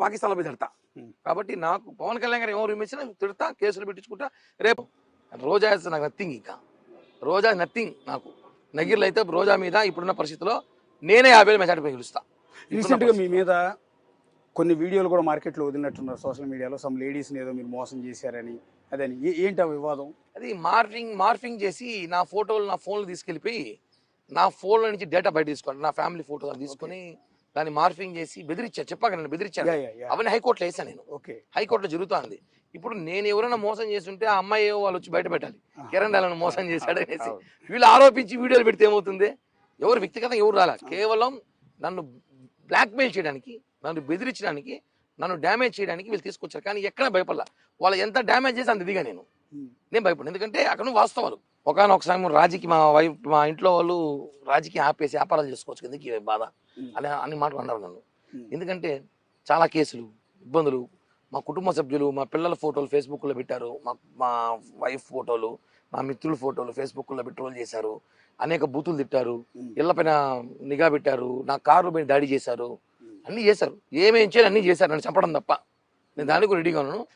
పాకిస్తాన్లో పోయి తిడతా. కాబట్టి నాకు పవన్ కళ్యాణ్ గారు ఎవరు విమర్శించినా తిడతా, కేసులు పెట్టించుకుంటా. రేపు రోజా నాకు నథింగ్, ఇంకా రోజా నథింగ్. నాకు నగిర్లు అయితే రోజా మీద ఇప్పుడున్న పరిస్థితిలో నేనే 50,000 మెజార్టీ గెలుస్తా. రీసెంట్గా మీ మీద కొన్ని వీడియోలు కూడా మార్కెట్లో వదిలినట్టున్నారు సోషల్ మీడియాలో, సమ్ లేడీస్ని ఏదో మీరు మోసం చేశారని. అదని ఏంటి ఆ వివాదం? అది మార్ఫింగ్ చేసి నా ఫోన్లు తీసుకెళ్ళిపోయి నా ఫోన్లో నుంచి డేటా బయట తీసుకోండి, నా ఫ్యామిలీ ఫోటో తీసుకొని దాన్ని మార్ఫింగ్ చేసి బెదిరించారు. చెప్పాక నేను బెదిరించాను. అవన్నీ హైకోర్టులో వేసాను నేను. హైకోర్టులో జరుగుతుంది. ఇప్పుడు నేను ఎవరైనా మోసం చేస్తుంటే ఆ అమ్మాయి వాళ్ళు వచ్చి బయట పెట్టాలి, కిరణ్ డాలను మోసం చేశాడు అనేసి. వీళ్ళు ఆరోపించి వీడియోలు పెడితే ఏమవుతుంది? ఎవరు వ్యక్తిగతంగా ఎవరు రాలా, కేవలం నన్ను బ్లాక్మెయిల్ చేయడానికి, నన్ను బెదిరించడానికి, నన్ను డ్యామేజ్ చేయడానికి వీళ్ళు తీసుకొచ్చారు. కానీ ఎక్కడ భయపడలా. వాళ్ళు ఎంత డ్యామేజ్ చేసి అంత దిగా నేను భయపడను. ఎందుకంటే అక్కడ వాస్తవాలు. ఒకసారి రాజీకి మా ఇంట్లో వాళ్ళు రాజీకి ఆపేసి వ్యాపారాలు చేసుకోవచ్చు, ఎందుకు బాధ అన్ని మాటలు అన్నారు నన్ను. ఎందుకంటే చాలా కేసులు, ఇబ్బందులు. మా కుటుంబ సభ్యులు, మా పిల్లల ఫోటోలు ఫేస్బుక్లో పెట్టారు, మా వైఫ్ ఫోటోలు, మా మిత్రుల ఫోటోలు ఫేస్బుక్లో పెట్టి ట్రోల్ చేశారు, అనేక బూతులు తిట్టారు, ఇళ్లపైన నిఘా పెట్టారు, నా కారు పైన దాడి చేశారు, అన్నీ చేశారు. ఏమేం చేయాలి అన్నీ చేశారు, నన్ను చంపడం తప్ప. నేను దానికి రెడీగా ఉన్నాను.